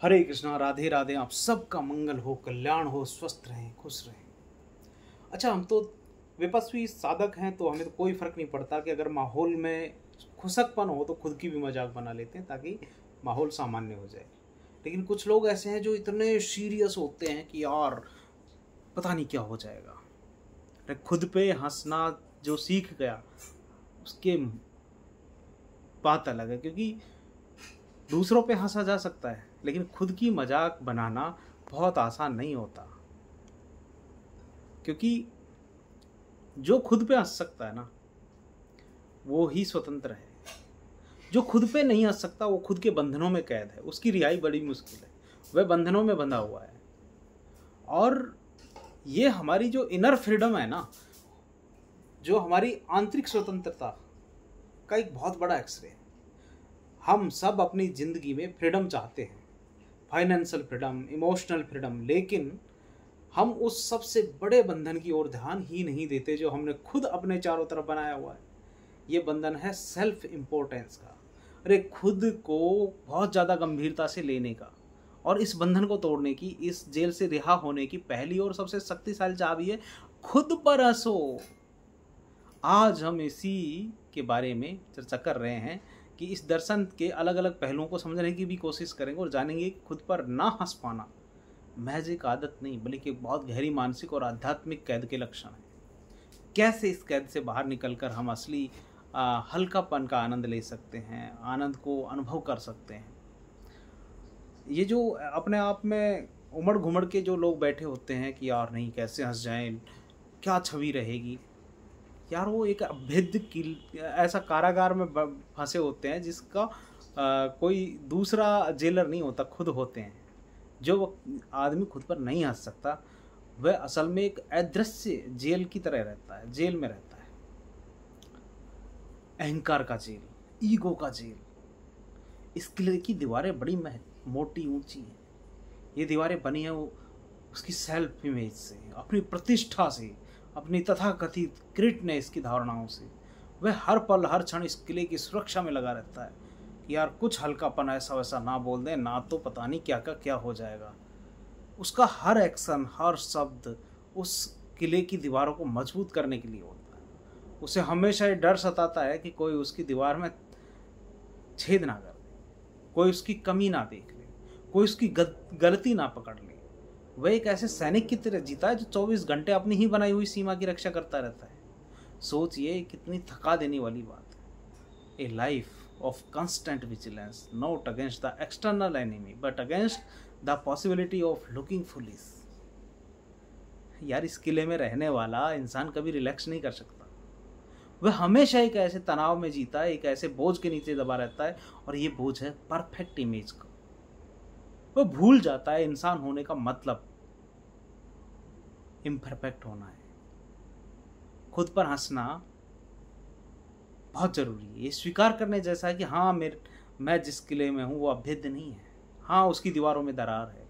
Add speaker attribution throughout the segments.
Speaker 1: हरे कृष्णा, राधे राधे। आप सबका मंगल हो, कल्याण हो, स्वस्थ रहें, खुश रहें। अच्छा, हम तो विपस्वी साधक हैं, तो हमें तो कोई फर्क नहीं पड़ता कि अगर माहौल में खुशकपन हो तो खुद की भी मजाक बना लेते हैं ताकि माहौल सामान्य हो जाए। लेकिन कुछ लोग ऐसे हैं जो इतने सीरियस होते हैं कि यार पता नहीं क्या हो जाएगा। अरे खुद पे हंसना जो सीख गया उसके बात अलग है, क्योंकि दूसरों पे हंसा जा सकता है लेकिन खुद की मजाक बनाना बहुत आसान नहीं होता। क्योंकि जो खुद पे हंस सकता है ना, वो ही स्वतंत्र है। जो खुद पे नहीं हंस सकता वो खुद के बंधनों में कैद है, उसकी रिहाई बड़ी मुश्किल है, वह बंधनों में बंधा हुआ है। और ये हमारी जो इनर फ्रीडम है ना, जो हमारी आंतरिक स्वतंत्रता का एक बहुत बड़ा एक्सरे है। हम सब अपनी जिंदगी में फ्रीडम चाहते हैं, फाइनेंशियल फ्रीडम, इमोशनल फ्रीडम, लेकिन हम उस सबसे बड़े बंधन की ओर ध्यान ही नहीं देते जो हमने खुद अपने चारों तरफ बनाया हुआ है। ये बंधन है सेल्फ इम्पोर्टेंस का। अरे खुद को बहुत ज़्यादा गंभीरता से लेने का, और इस बंधन को तोड़ने की, इस जेल से रिहा होने की पहली और सबसे शक्तिशाली चाबी है खुद पर हंसो। आज हम इसी के बारे में चर्चा कर रहे हैं कि इस दर्शन के अलग अलग पहलुओं को समझने की भी कोशिश करेंगे और जानेंगे कि खुद पर ना हंस पाना महज एक आदत नहीं बल्कि एक बहुत गहरी मानसिक और आध्यात्मिक कैद के लक्षण है। कैसे इस कैद से बाहर निकलकर हम असली हल्कापन का आनंद ले सकते हैं, आनंद को अनुभव कर सकते हैं। ये जो अपने आप में उमड़ घुमड़ के जो लोग बैठे होते हैं कि यार नहीं कैसे हंस जाएं, क्या छवि रहेगी, यार वो एक अभेद्य किल ऐसा कारागार में फंसे होते हैं जिसका कोई दूसरा जेलर नहीं होता, खुद होते हैं। जो आदमी खुद पर नहीं हंस सकता वह असल में एक अदृश्य जेल की तरह रहता है, जेल में रहता है। अहंकार का जेल, ईगो का जेल। इस किले की दीवारें बड़ी मोटी ऊंची हैं। ये दीवारें बनी हैं उसकी सेल्फ इमेज से, अपनी प्रतिष्ठा से, अपनी तथाकथित ग्रेटनेस की धारणाओं से। वह हर पल हर क्षण इस किले की सुरक्षा में लगा रहता है कि यार कुछ हल्कापन ऐसा वैसा ना बोल दें, ना तो पता नहीं क्या का क्या हो जाएगा। उसका हर एक्शन, हर शब्द उस किले की दीवारों को मजबूत करने के लिए होता है। उसे हमेशा ये डर सताता है कि कोई उसकी दीवार में छेद ना कर दे, कोई उसकी कमी ना देख ले, कोई उसकी गलती ना पकड़ ले। वह एक ऐसे सैनिक की तरह जीता है जो 24 घंटे अपनी ही बनाई हुई सीमा की रक्षा करता रहता है। सोचिए कितनी थका देने वाली बात है। ए life of constant vigilance, not against the external enemy but against the possibility of looking foolish। यार इस किले में रहने वाला इंसान कभी रिलैक्स नहीं कर सकता। वह हमेशा एक ऐसे तनाव में जीता है, एक ऐसे बोझ के नीचे दबा रहता है, और ये बोझ है परफेक्ट इमेज का। वह भूल जाता है इंसान होने का मतलब इम्परफेक्ट होना है। खुद पर हंसना बहुत जरूरी है। ये स्वीकार करने जैसा है कि हाँ मैं जिस किले में हूँ वो अभेद्य नहीं है। हाँ उसकी दीवारों में दरार है।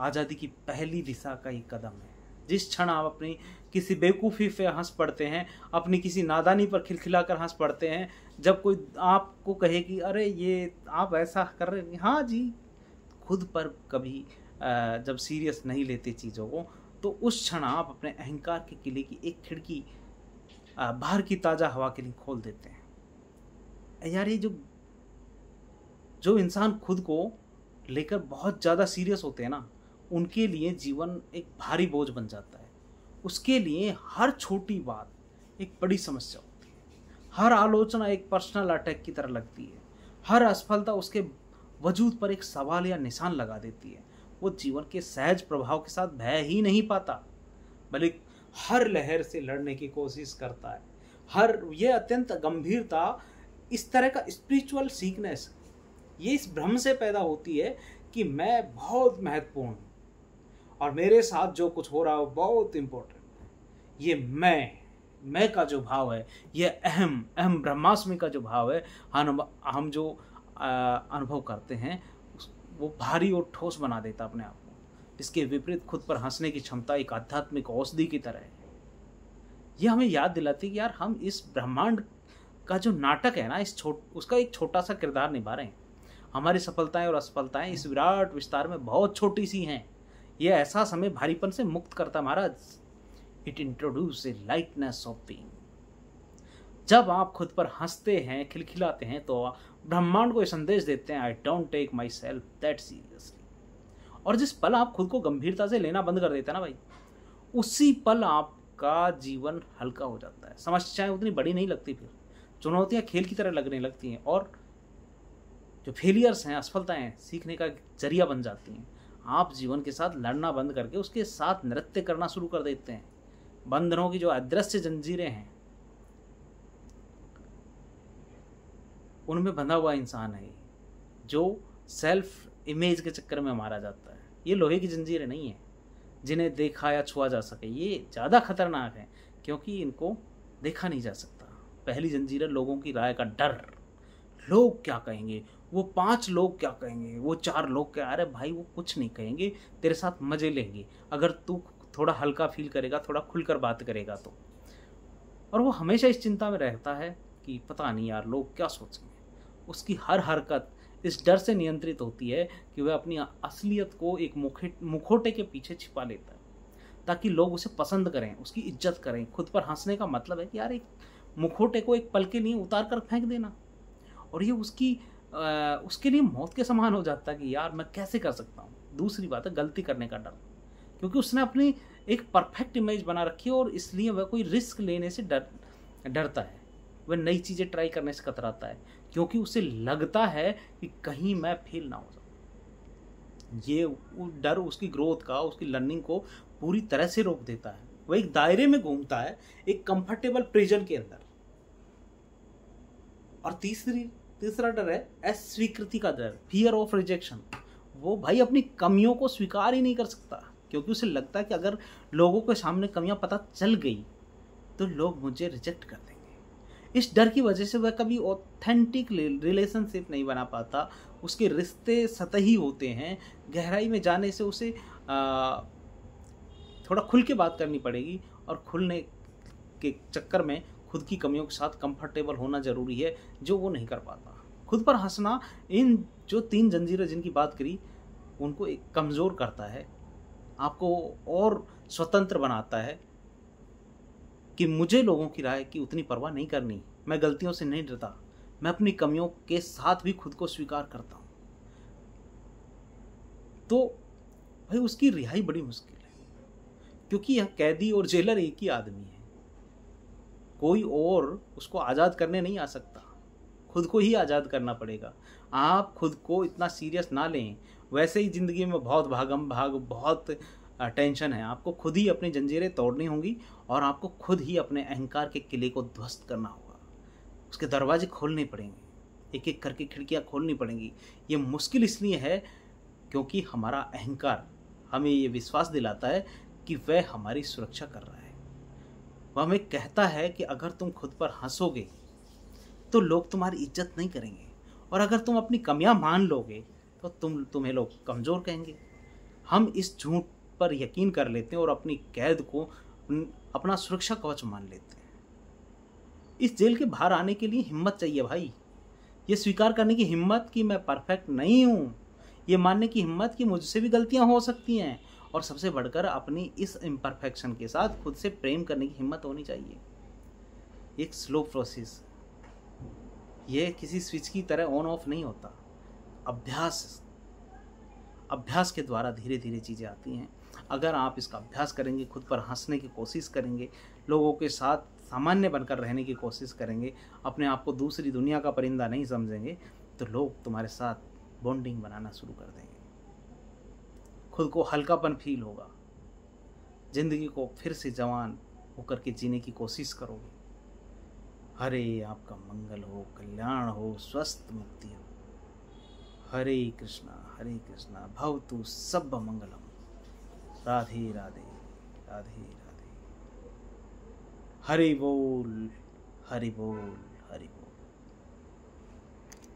Speaker 1: आज़ादी की पहली दिशा का ही कदम है। जिस क्षण आप अपनी किसी बेवकूफ़ी पे हंस पड़ते हैं, अपनी किसी नादानी पर खिलखिलाकर हंस पड़ते हैं, जब कोई आपको कहे कि अरे ये आप ऐसा कर रहे हैं, हाँ जी, खुद पर कभी जब सीरियस नहीं लेते चीज़ों को, तो उस क्षण आप अपने अहंकार के किले की एक खिड़की बाहर की ताज़ा हवा के लिए खोल देते हैं। यार ये जो इंसान खुद को लेकर बहुत ज़्यादा सीरियस होते हैं ना, उनके लिए जीवन एक भारी बोझ बन जाता है। उसके लिए हर छोटी बात एक बड़ी समस्या होती है। हर आलोचना एक पर्सनल अटैक की तरह लगती है। हर असफलता उसके वजूद पर एक सवाल या निशान लगा देती है। वो जीवन के सहज प्रभाव के साथ भय ही नहीं पाता, बल्कि हर लहर से लड़ने की कोशिश करता है। ये अत्यंत गंभीरता, इस तरह का स्पिरिचुअल सीकनेस, ये इस भ्रम से पैदा होती है कि मैं बहुत महत्वपूर्ण हूँ और मेरे साथ जो कुछ हो रहा है वो बहुत इम्पोर्टेंट है। ये मैं का जो भाव है, ये अहम ब्रह्मास्मि का जो भाव है, हम जो अनुभव करते हैं, वो भारी और ठोस बना देता अपने आप को। इसके विपरीत खुद पर हंसने की क्षमता एक आध्यात्मिक औषधि की तरह है। यह हमें याद दिलाती है कि यार हम इस ब्रह्मांड का जो नाटक है ना, उसका एक छोटा सा किरदार निभा रहे हैं। हमारी सफलताएं और असफलताएं इस विराट विस्तार में बहुत छोटी सी हैं। यह एहसास हमें भारीपन से मुक्त करता महाराज। It introduce a lightness of being. जब आप खुद पर हंसते हैं, खिलखिलाते हैं, तो ब्रह्मांड को यह संदेश देते हैं, I don't take myself that seriously. और जिस पल आप खुद को गंभीरता से लेना बंद कर देते हैं ना भाई, उसी पल आपका जीवन हल्का हो जाता है। समस्याएं उतनी बड़ी नहीं लगती, फिर चुनौतियां खेल की तरह लगने लगती हैं, और जो फेलियर्स हैं, असफलताएं सीखने का जरिया बन जाती हैं। आप जीवन के साथ लड़ना बंद करके उसके साथ नृत्य करना शुरू कर देते हैं। बंधनों की जो अदृश्य जंजीरें हैं, उनमें बंधा हुआ इंसान है जो सेल्फ इमेज के चक्कर में मारा जाता है। ये लोहे की जंजीरें नहीं है जिन्हें देखा या छुआ जा सके। ये ज़्यादा खतरनाक है क्योंकि इनको देखा नहीं जा सकता। पहली जंजीर है लोगों की राय का डर। लोग क्या कहेंगे, वो 5 लोग क्या कहेंगे, वो 4 लोग क्या। अरे भाई, वो कुछ नहीं कहेंगे, तेरे साथ मजे लेंगे अगर तू थोड़ा हल्का फील करेगा, थोड़ा खुलकर बात करेगा तो। और वो हमेशा इस चिंता में रहता है कि पता नहीं यार लोग क्या सोचेंगे। उसकी हर हरकत इस डर से नियंत्रित होती है कि वह अपनी असलियत को एक मुखौटे के पीछे छिपा लेता है ताकि लोग उसे पसंद करें, उसकी इज्जत करें। खुद पर हंसने का मतलब है कि यार एक मुखौटे को एक पल के लिए उतार कर फेंक देना, और ये उसके लिए मौत के समान हो जाता है कि यार मैं कैसे कर सकता हूँ। दूसरी बात है गलती करने का डर, क्योंकि उसने अपनी एक परफेक्ट इमेज बना रखी है और इसलिए वह कोई रिस्क लेने से डरता है। वह नई चीज़ें ट्राई करने से कतराता है क्योंकि उसे लगता है कि कहीं मैं फेल ना हो जाऊँ। ये डर उसकी ग्रोथ का, उसकी लर्निंग को पूरी तरह से रोक देता है। वह एक दायरे में घूमता है, एक कंफर्टेबल प्रिजन के अंदर। और तीसरा डर है अस्वीकृति का डर, फियर ऑफ रिजेक्शन। वो भाई अपनी कमियों को स्वीकार ही नहीं कर सकता क्योंकि उसे लगता है कि अगर लोगों के सामने कमियां पता चल गई तो लोग मुझे रिजेक्ट कर देंगे। इस डर की वजह से वह कभी ऑथेंटिक रिलेशनशिप नहीं बना पाता। उसके रिश्ते सतही होते हैं। गहराई में जाने से उसे थोड़ा खुल के बात करनी पड़ेगी, और खुलने के चक्कर में खुद की कमियों के साथ कंफर्टेबल होना जरूरी है, जो वो नहीं कर पाता। खुद पर हंसना इन जो 3 जंजीरें जिनकी बात करी उनको एक कमज़ोर करता है, आपको और स्वतंत्र बनाता है कि मुझे लोगों की राय की उतनी परवाह नहीं करनी, मैं गलतियों से नहीं डरता, मैं अपनी कमियों के साथ भी खुद को स्वीकार करता हूँ। तो भाई उसकी रिहाई बड़ी मुश्किल है क्योंकि यह कैदी और जेलर एक ही आदमी है। कोई और उसको आज़ाद करने नहीं आ सकता, खुद को ही आज़ाद करना पड़ेगा। आप खुद को इतना सीरियस ना लें। वैसे ही ज़िंदगी में बहुत भागम भाग, बहुत टेंशन है। आपको खुद ही अपनी जंजीरें तोड़नी होंगी और आपको खुद ही अपने अहंकार के किले को ध्वस्त करना होगा। उसके दरवाजे खोलने पड़ेंगे, एक एक करके खिड़कियां खोलनी पड़ेंगी। ये मुश्किल इसलिए है क्योंकि हमारा अहंकार हमें ये विश्वास दिलाता है कि वह हमारी सुरक्षा कर रहा है। वह हमें कहता है कि अगर तुम खुद पर हंसोगे तो लोग तुम्हारी इज्जत नहीं करेंगे, और अगर तुम अपनी कमियां मान लोगे तो तुम्हें लोग कमज़ोर कहेंगे। हम इस झूठ पर यकीन कर लेते हैं और अपनी कैद को अपना सुरक्षा कवच मान लेते हैं। इस जेल के बाहर आने के लिए हिम्मत चाहिए भाई। ये स्वीकार करने की हिम्मत कि मैं परफेक्ट नहीं हूँ, ये मानने की हिम्मत कि मुझसे भी गलतियाँ हो सकती हैं, और सबसे बढ़कर अपनी इस इम्परफेक्शन के साथ खुद से प्रेम करने की हिम्मत होनी चाहिए। एक स्लो प्रोसेस, ये किसी स्विच की तरह ऑन ऑफ नहीं होता। अभ्यास के द्वारा धीरे धीरे चीज़ें आती हैं। अगर आप इसका अभ्यास करेंगे, खुद पर हंसने की कोशिश करेंगे, लोगों के साथ सामान्य बनकर रहने की कोशिश करेंगे, अपने आप को दूसरी दुनिया का परिंदा नहीं समझेंगे, तो लोग तुम्हारे साथ बॉन्डिंग बनाना शुरू कर देंगे। खुद को हल्कापन फील होगा। जिंदगी को फिर से जवान होकर के जीने की कोशिश करोगे। हरे आपका मंगल हो, कल्याण हो, स्वस्थ मुक्ति हो। हरे कृष्णा भवतु सब मंगलम। राधे राधे राधे राधे। हरि बोल हरि बोल हरि बोल।